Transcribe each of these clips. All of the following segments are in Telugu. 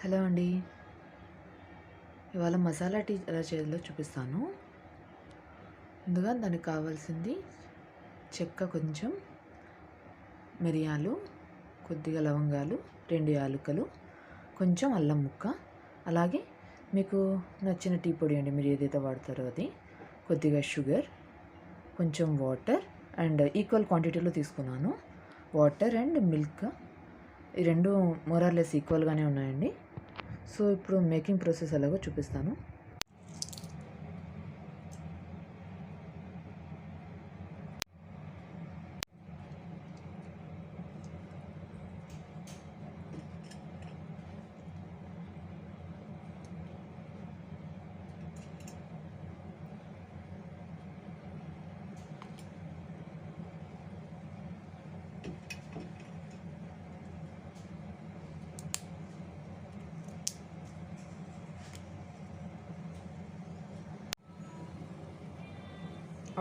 హలో అండి. ఇవాళ మసాలా టీ ఎలా చేయాలో చూపిస్తాను. ముందుగా దానికి కావాల్సింది చెక్క కొంచెం, మిరియాలు, కొద్దిగా లవంగాలు, 2 యాలకులు, కొంచెం అల్లం ముక్క, అలాగే మీకు నచ్చిన టీ పొడి అండి, మీరు ఏదైతే వాడతారో అది, కొద్దిగా షుగర్, కొంచెం వాటర్ అండ్ ఈక్వల్ క్వాంటిటీలో తీసుకున్నాను. వాటర్ అండ్ మిల్క్ ఈ రెండు మోరార్లెస్ ఈక్వల్గానే ఉన్నాయండి. సో ఇప్పుడు మేకింగ్ ప్రాసెస్ ఎలాగో చూపిస్తాను.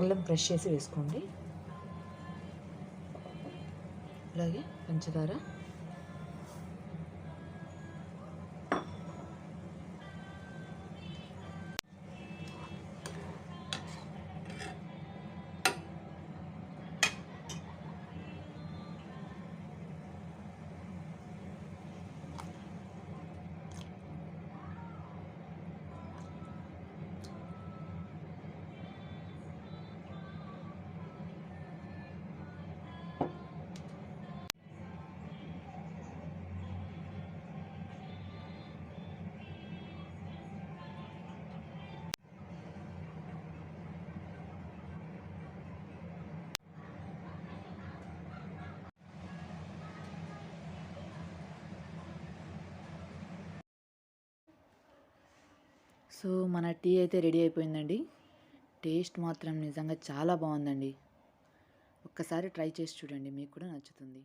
అల్లం క్రష్ చేసి వేసుకోండి. అలాగే పంచదార, సో మన టీ అయితే రెడీ అయిపోయిందండి. టేస్ట్ మాత్రం నిజంగా చాలా బాగుందండి. ఒక్కసారి ట్రై చేసి చూడండి, మీకు కూడా నచ్చుతుంది.